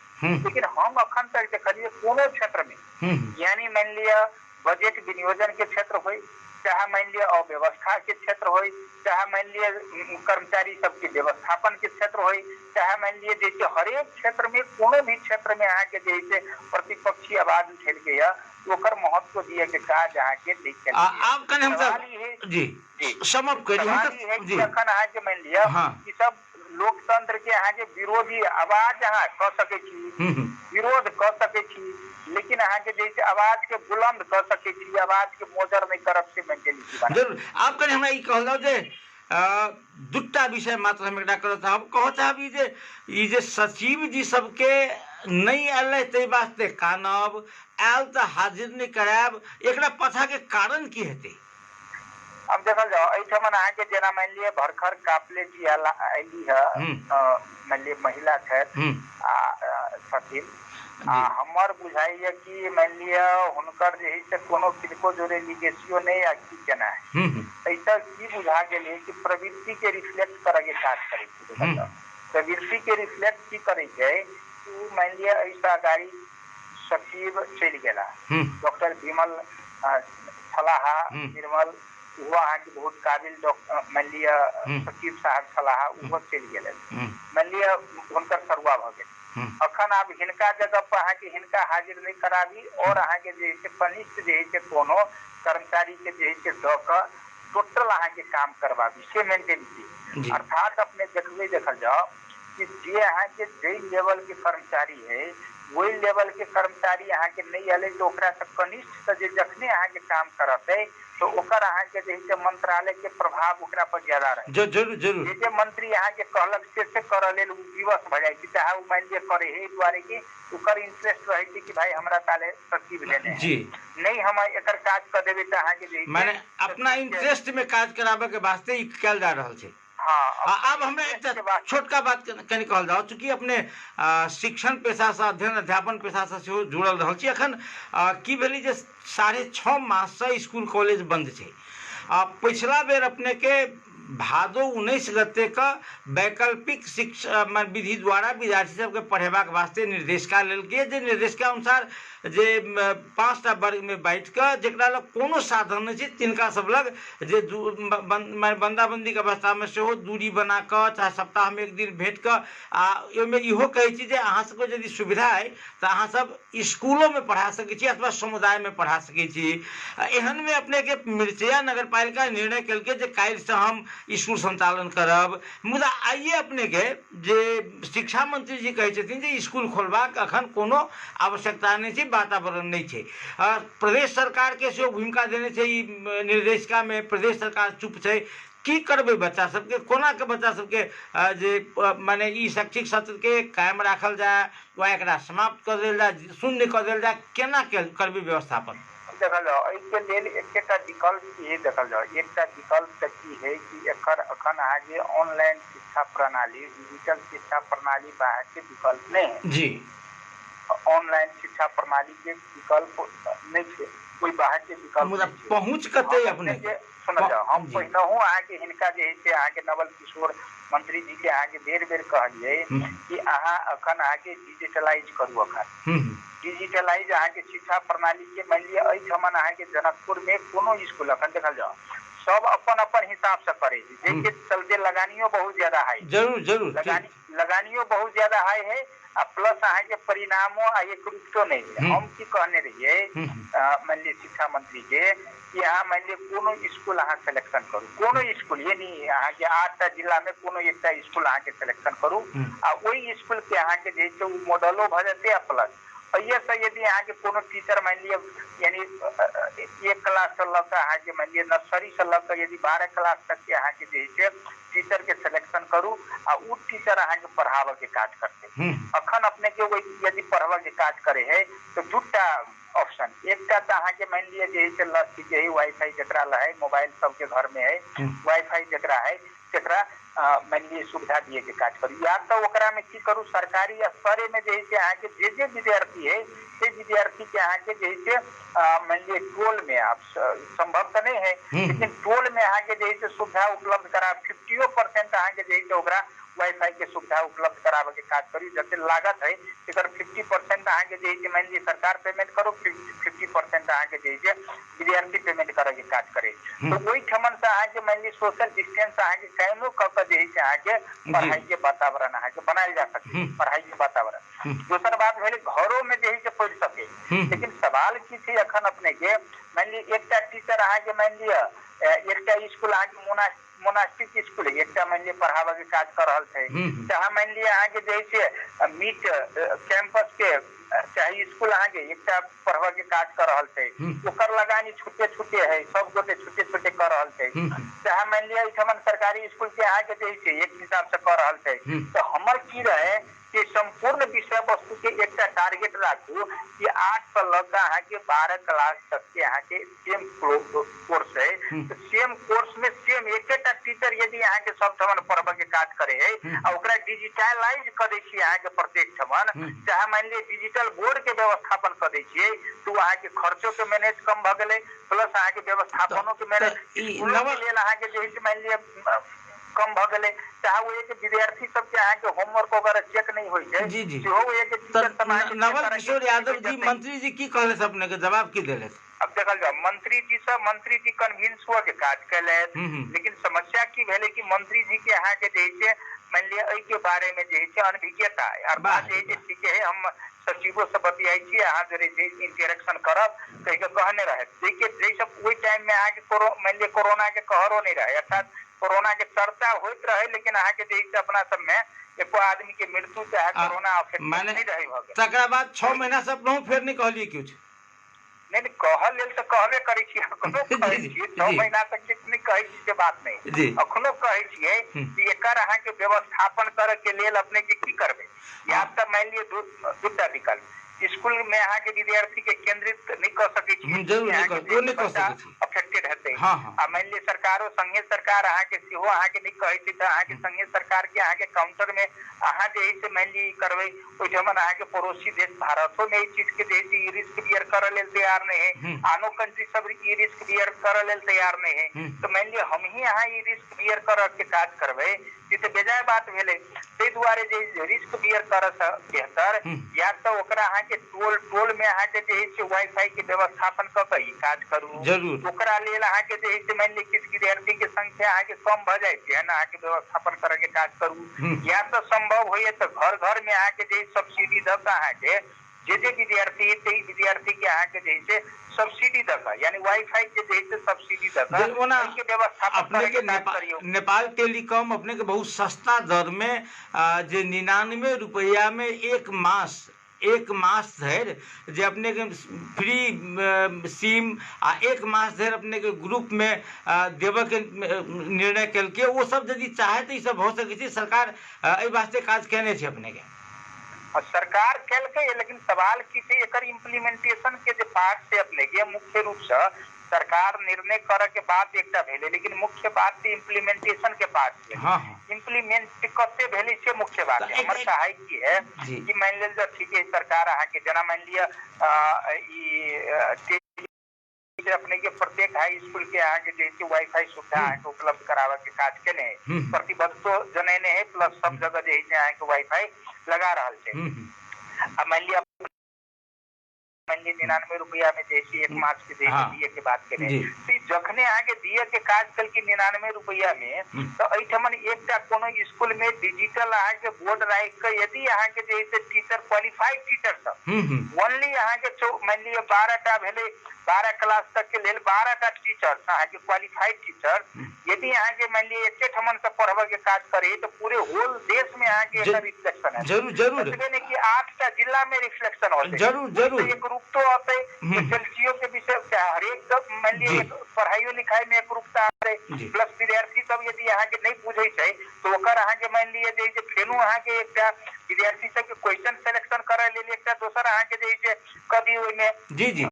लेकिन हम अखन तक देखलिए कोनो क्षेत्र में, यानी मान लिया बजट विनियोजन के क्षेत्र हो, चाहे मान लिया अव्यवस्था के क्षेत्र हो, चाहे मान लिया कर्मचारी सबके व्यवस्थापन के क्षेत्र हो, चाहे मान लिया जैसे हरेक क्षेत्र में कोनो भी क्षेत्र में अहाँके जैसे प्रतिपक्षी आवाज उठेल के ओकर महत्व दिए के काज अहाँके देख के आप कने हम जी समाप्त करिए जी, अखन अहाँके मान लिया कि सब लोकतंत्र के अहाँके विरोधी आवाज अहाँ क सकै छी, विरोध क सकै छी, लेकिन अहाँके जैसे आवाज के बुलंद कर सके छी, आवाज के मोजर नहीं करब से मेंटेलिटी बना। जरूर आप कने हमरा ई कहल जाओ जे दूटा विषय मात्र हम एकटा करत चाहब, कहत चाहब ई जे सचिव जी सबके नहीं आयल ताहि वास्ते कानब, आयल तो हाजिर नहीं करायब, एकरा पाछा के कारण की हेतै? अब देखल जाओ एहिठमन अहाँके जेना मान लिया भरखर कापले जी आयली है, मान लिया महिला छथिन, हमर बुझाइए कि मान लिया हुनकर जे है से कोनो किनको जोरे लिगेसियो नहीं आ की केना है, ऐसा की बुझा गेल कि प्रवृत्ति के रिफ्लेक्ट करे के काज करे छै, प्रवृत्ति के रिफ्लेक्ट की करे छै कि मान लिया ऐसा गाड़ी सचिव चल गेला, डॉक्टर विमल छलाहा, निर्मल वो अहाँके बहुत काबिल मान लिया सचिव साहब छलाहा, वो चल गेले, मान लिया हुनकर सरुआ भ गेल, अखन आब हिनका जगह पर अहाँके हिनका हाजिर नहीं कराबी और अहाँके जे है कनिष्ठ जे है कोनो कर्मचारी के जे है द क टोटल अहाँके काम करवाबी, से मेंटेलिटी, अर्थात अपने देखल जाओ कि जे अहाँके जे लेवल के कर्मचारी है वही लेवल के कर्मचारी अहाँ के नहीं अले तो ओकरा से कनिष्ठ से जे जखने अहाँ के काम करत है तो ओकर अहाँ के जे मंत्रालय के प्रभाव ओकरा पर ज्यादा रहे। जरूर जरूर जे मंत्री अहाँ के कहलक से कर लेल विवश भ जाए चाहे वो मान लिया करे है द्वारे की ओकर इंटरेस्ट रहे कि भाई हमरा ताले सचिव लेने जी नहीं हम एकर काज कर देबे त अहाँ के जे माने अपना इंटरेस्ट में काज कराबे के वास्ते ई कल जा रहल छै। हाँ अब हमरा एक छोटका बात कनि कहल जाओ, चूँकि अपने शिक्षण पेशा से अध्ययन अध्यापन पेशा से सेहो जुड़ल रहल छी। अखन की भेलै जे 6.5 मास से स्कूल कॉलेज बंद छै। पिछला बेर अपने के भादो 19 गते का वैकल्पिक शिक्षा विधि द्वारा विद्यार्थी सबके पढ़ेबाक वास्ते निर्देशिका लेल गेल, जे निर्देशिका अनुसार जे 5टा वर्ग में बैठ कर जकरा लग कोनो साधन नहीं छै तिनका सब लग जे बंदाबंदी के अवस्था में सेहो दूरी बना कर चाहे सप्ताह में एक दिन भेंट कर ओहिमे इहो कहै छी जे अहाँ सबके यदि सुविधा है तो अहाँ सब स्कूलों में पढ़ा सकै छी अथवा समुदाय में पढ़ा सकै छी। एहन में अपने के मिर्चया नगर पालिका निर्णय केलकै जे काल्हि से हम स्कूल संचालन करब। मुदा आइए अपने के जे शिक्षा मंत्री जी कहै छथिन जे स्कूल खोलबाक अखन कोनो आवश्यकता नहीं छै, वातावरण नहीं छै। प्रदेश सरकार के सेहो भूमिका देने छै ई निर्देशिका में, प्रदेश सरकार चुप छै। की करबे बच्चा सबके कोना के बच्चा सबके जे माने ई शैक्षिक सत्र के कायम राखल जाए वा एकरा समाप्त कर देल जाए, शून्य कर देल जाए, केना करबे व्यवस्थापन? देखल जाओ एहिके लेल एकटा विकल्प ये देखल जाओ, एकटा विकल्प तक की है कि एकर अखन अहाँ जे ऑनलाइन शिक्षा प्रणाली डिजिटल शिक्षा प्रणाली बाहर के विकल्प नहीं है जी। ऑनलाइन शिक्षा प्रणाली के विकल्प नहीं है, कोई बाहर के विकल्प पहुँच कते अपने सुन जाओ हम पहिनहु अहाँ के हिनका जे है से अहाँ के नवल किशोर मंत्री जी के अहाँ के बेर बेर कहलिए कि अहाँ अखन अहाँ के डिजिटलाइज करू। अखन डिजिटलाइज अहाँ के शिक्षा प्रणाली के मान लिया एहिठमन अहाँ के जनकपुर में कोनो स्कूल अखन देखल जाओ सब अपन अपन हिसाब से करे जेके चलते लगानियो बहुत ज्यादा हाई जरूर जरूर लगानियो बहुत ज्यादा हाई है आ प्लस अहाँ के परिणामो एक रूपतो नहीं है। हम की कहने रहिए मान लिया शिक्षा मंत्री के कि अहाँ मान लिया कोनो स्कूल अहाँ सिलेक्शन करू, कोनो स्कूल ये नहीं अहाँ के 8टा जिला में कोनो एकटा स्कूल अहाँ के सिलेक्शन करू आ वही स्कूल के अहाँ के जे मॉडलो भ जाते प्लस से यदि अहाँ के कोनो टीचर मान लिया यानी 1 क्लास से लग अहाँ के मान लिया नर्सरी से लग यदि 12 क्लास तक के अहाँ के जे टीचर के सिलेक्शन करू आ उ टीचर अहाँ के पढ़ावे के काज करते। अखन अपने के यदि पढ़ावे के काज करे है तो दूटा ऑप्शन, एकटा तो अहाँ के मान लिया जे लड़की के वाईफाई जकरा है मोबाइल सबके घर में है वाईफाई जकरा है जकरा मान लिया सुविधा दिए के काज करू, या तो ओकरा में की करू सरकारी स्तर में जे अहाँ के जे विद्यार्थी है से विद्यार्थी के अहाँ के जे मान लिया टोल में आप संभव तो नहीं है लेकिन टोल में अहाँ के जे सुविधा उपलब्ध करा 50% अहाँ के जे ओकरा वाईफाई के सुविधा उपलब्ध करावे के काज करी। जैसे लागत है एकर 50% अहाँ के जे मान लिया सरकार पेमेंट करो 50% अहाँ के जे विद्यार्थी पेमेंट करे के काज करे तो वही ठमन से अहाँ के मान लिया सोशल डिस्टेंस अहाँ के कायमो क के जे अहाँ के पढ़ाई के वातावरण अहाँ के बनायल जा सके पढ़ाई के वातावरण। दूसरा बात भेले घरों में जे पढ़ सके, लेकिन सवाल की थी अखन अपने के मान लिया एकटा टीचर अहाँ के मान लिया एकटा स्कूल अहाँ के मोनास्टिक स्कूल है एकटा मान लिया पढ़ावे के काज कर रहल थे चाहे मान लिया अहाँ के जे मीट कैंपस के चाहे स्कूल अहाँ के एकटा पढ़ावे के काज कर रहल थे ओकर लगानी छुट्टे छुट्टे है सब गोटे छुट्टे छुट्टे कर रहल थे चाहे मान लिया इठमन सरकारी स्कूल के अहाँ के जे एक हिसाब से कर रहल थे। तो हमर की रहे कि संपूर्ण विषय वस्तु के एकटा टारगेट राखू कि 8 से लग अहाँ के 12 क्लास तक के अहाँ के सेम कोर्स है तो सेम कोर्स में सेम एकेटा टीचर यदि अहाँ के सब ठमन पढ़बे के काज करे है आ ओकरा डिजिटलाइज कर दै छी अहाँ के प्रत्येक ठमन चाहे मान लिया डिजिटल बोर्ड के व्यवस्थापन कर दै छियै तो अहाँ के खर्चो के मैनेज कम भ गेलै प्लस अहाँ के व्यवस्थापनो के मैनेज लेल अहाँ के जे मान लिया कम भ गेलै चाहे वो एक विद्यार्थी सब के अहाँ के होमवर्क वगैरह चेक नहीं होई छै जी जी सेहो एक टीचर समाज नवल किशोर यादव जी मंत्री जी की कहले से अपने के जवाब की देले? अब देखल जाओ मंत्री जी कन्विंस हुआ के काज कैले लेकिन समस्या की भेले कि मंत्री जी के अहाँ के जे मान लिया एहि के बारे में जे अनभिज्ञता है और बात जे ठीक है हम सचिवों से बतियाई छी अहाँ जे इंटरेक्शन करब कहीं के कहने रहे देखिए जैसे वही टाइम में अहाँ के मान लिया कोरोना के कहरो नहीं रहे अर्थात कोरोना के चर्चा होत रहे, लेकिन अहाँ के जैसे अपना सब में एको आदमी के मृत्यु चाहे कोरोना अफेक्ट नहीं रही भ गेल। तकरा बाद 6 महीना से अपनहु फेर नहीं कहलिए कुछ नहीं कहल लेल तो कहबे करै छी, अखनो कहै छी 6 महीना तक किछु नहीं कहै छी के बात नहीं, अखनो कहै छियै कि एकर अहाँ के व्यवस्थापन करे के लेल अपने के की करबे। या तो मान लिए दूटा विकल्प, स्कूल में अहाँ के विद्यार्थी के केंद्रित नहीं कर सके छी, जरूर नहीं कर सके छी, अफेक्टेड हेतै। हां आ मान लिए सरकारो संघीय सरकार अहाँ के सेहो अहाँ के नहीं कहै छी, त अहाँ के संघीय सरकार के अहाँ के काउंटर में अहाँ जे है से मान ली करबै, ओइठमन अहाँ के पड़ोसी देश भारतो में इस चीज के जे है रिस्क बियर करे लेल तैयार नहीं है, आनो कंट्री सब ई रिस्क बियर करे लेल तैयार नहीं है। तो मान ली हम ही अहाँ ई रिस्क बियर कर के काज करबै, ई तो बेजाय बात भेलै। तै दुआरे जे रिस्क बियर करे से बेहतर या तो ओकरा अहाँ के टोल में अहाँ के जे है से वाईफाई के व्यवस्थापन क के ई काज करू। जरूर ओकरा लेल अहाँ के जे है से मान ली किछु विद्यार्थी के संख्या अहाँ के कम भ जाय छै ना, अहाँ के व्यवस्थापन करे के काज करू। या तो संभव होइए तो घर में अहाँ के जे सब्सिडी द के अहाँ के जे विद्यार्थी ते विद्यार्थी के अहाँ के जे है सब्सिडी द के, यानी वाईफाई के जे है सब्सिडी द के व्यवस्थापन करे के काज करियो। नेपाल टेलीकॉम अपने के बहुत सस्ता दर में जे 99 रुपया में एक मास धरि जे अपने के फ्री सिम आ एक मास धरि अपने के ग्रुप में देवे के निर्णय केलकै। वो सब यदि चाहे तो ई सब हो सके छै, सरकार एहि वास्ते काज केने छै अपने के। सरकार केलकै, लेकिन सवाल की छै एकर इम्प्लीमेंटेशन के जे पार्ट से अपने के मुख्य रूप से सरकार निर्णय करे के बाद एकटा भेले, लेकिन मुख्य बात है इम्प्लीमेंटेशन के पार्ट से। इम्प्लीमेंट कते भेले से मुख्य बात है। हमर चाहे की है कि मान लेल ठीक है सरकार अहाँ के जना मान लिया ई अपने के प्रत्येक हाई स्कूल के अहाँ के जैसे वाईफाई सुविधा अहाँ के उपलब्ध करावे के काज केने है, प्रतिबद्ध तो जनेने है, प्लस सब जगह जे है अहाँ के वाईफाई लगा रहल छै। अब मान लिया 99 रुपया में जैसे एक मास के दिए के बात करें, तो जखने अहाँ के दिए के काज कल की 99 रुपया में, तो एठमन एकटा कोनो स्कूल में डिजिटल अहाँ के बोर्ड राख के यदि अहाँ के जैसे टीचर क्वालिफाइड टीचर सब ओनली अहाँ के मान लिया 12टा भेले, 12 क्लास तक के लेल 12टा टीचर अहाँ के क्वालिफाइड टीचर यदि अहाँ के मान लिया एके ठमन से पढ़ावे के काज करे, तो पूरे होल देश में अहाँ के एकर रिफ्लेक्शन है। जरूर नहीं कि 8टा जिला में रिफ्लेक्शन होते, जरूर एक रूपतो आते, एसएलसीओ के विषय हर एक मान लिया पढ़ाई लिखाई में एक रूपता आते, प्लस विद्यार्थी सब यदि अहाँ के नहीं बुझे छै तो ओकर अहाँ के मान लिया जे फेनु अहाँ के एकटा विद्यार्थी सब के क्वेश्चन सिलेक्शन करे लेल एकटा दोसर अहाँ के जे कभी ओइ में जी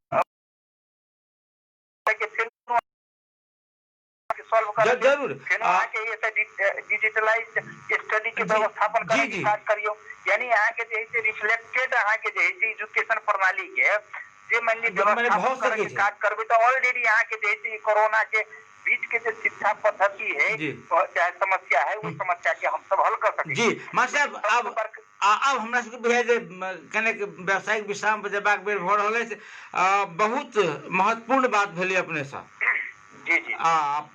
सॉल्व कर जरूर के ये डिजिटलाइज्ड स्टडी के व्यवस्थापन करे के काज करियो। यानी अहाँ के जे रिफ्लेक्टेड अहाँ के जे एजुकेशन प्रणाली के जे मान ली व्यवस्थापन करे के काज करबे, तो ऑलरेडी अहाँ के जे कोरोना के बीच के जो शिक्षा पद्धति है चाहे समस्या है, वो समस्या के हम सब हल कर सके। जी मास्टर साहब, अब हमरा सबके बुझाइ जे कने व्यावसायिक विश्राम पर जेबाक बेर भ रहल अछि, बहुत महत्वपूर्ण बात भेलै अपने से। जी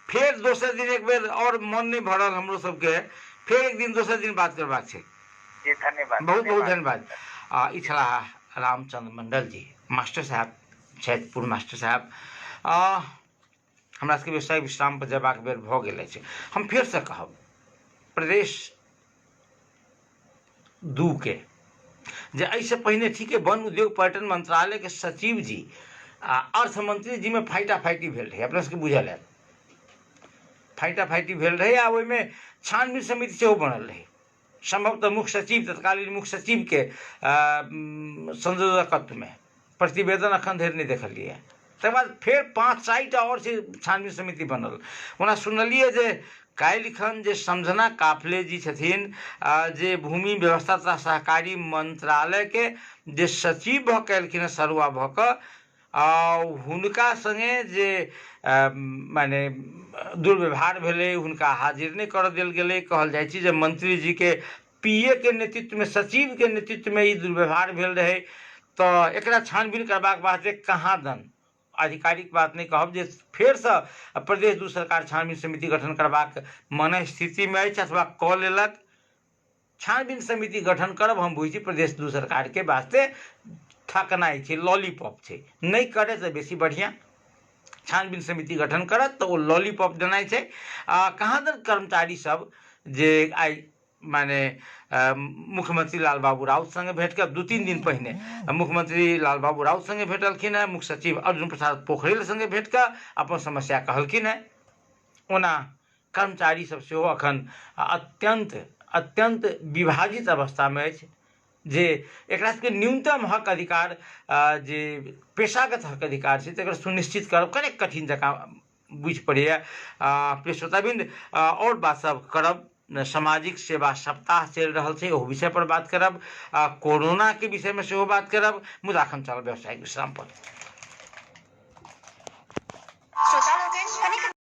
फिर दोसर दिन एक बेर और मन नहीं भरल हमरो सबके, फिर एक दिन दोसर दिन बात करबाक छै। जी धन्यवाद, बहुत बहुत धन्यवाद। ई छलाह रामचंद्र मंडल जी, मास्टर साहब छथि, पूर्व मास्टर साहब। हमरा सबके व्यावसायिक विश्राम पर जेबाक बेर भऽ गेल अछि। हम फिर से कहब प्रदेश 2 के जे एहिसँ पहिने ठीके वन उद्योग पर्यटन मंत्रालय के सचिव जी आ अर्थ मंत्री जी में फाइटाफाइटी भेल रहे, अपना सबके बुझल है फाइटाफाइटी भेल रहे, आ ओहिमे छानबीन समिति सेहो बनल रहे। संभवतः मुख्य सचिव, तत्कालीन मुख्य सचिव के संयोजकत्व में प्रतिवेदन अखन धरि नहीं देखलिए। तकर बाद फिर 5-6टा और से छानबीन समिति बनल। ओना सुनलिए जे काल्हिखन जे समझना काफले जी छथिन, जे भूमि व्यवस्था तथा सहकारी मंत्रालय के जे सचिव भऽ के एलखिन सरुआ भऽ कऽ, हुनका संगे जे माने दुर्व्यवहार भेलै, हुनका हाजिर नहीं कर देल गेलै। कहल जाइ छै जे मंत्री जी के पीए के नेतृत्व में, सचिव के नेतृत्व में ई दुर्व्यवहार भेल रहे। तो एकरा छानबीन करबाक वास्ते कहाँ दन आधिकारिक बात नहीं कहब जे फेर से प्रदेश 2 सरकार छानबीन समिति गठन करबाक मन स्थिति में अछि अथवा कऽ लेलक। छानबीन समिति गठन करब हम बुझी प्रदेश 2 सरकार के वास्ते थकनाई छै, लॉलीपॉप छै, नहीं करे तो बेसी बढ़िया। छानबीन समिति गठन करत तो वो लॉलीपॉप देनाइ छै। कहाँ दन कर्मचारी सब जे आइ माने मुख्यमंत्री लाल बाबू राउत संगे भेंट कर 2-3 दिन पहिने मुख्यमंत्री लाल बाबू राउत संगे भेटलखिन है, मुख्य सचिव अर्जुन प्रसाद पोखरेल संगे भेंट कर अपन समस्या कहलखिन है। ओना कर्मचारी सब सेहो अखन अत्यंत विभाजित अवस्था में अछि जे एकरा सबके न्यूनतम हक अधिकार जे पेशागत हक अधिकार छै तकर सुनिश्चित करब कनेक कठिन जकाँ बुझि पड़ैए। प्रिय श्रोताबिंद, और बात सब करब, सामाजिक सेवा सप्ताह चलि रहल छै ओहि विषय पर बात करब, कोरोना के विषय में सेहो बात करब, मुदा एखन चलब व्यावसायिक विश्राम पर।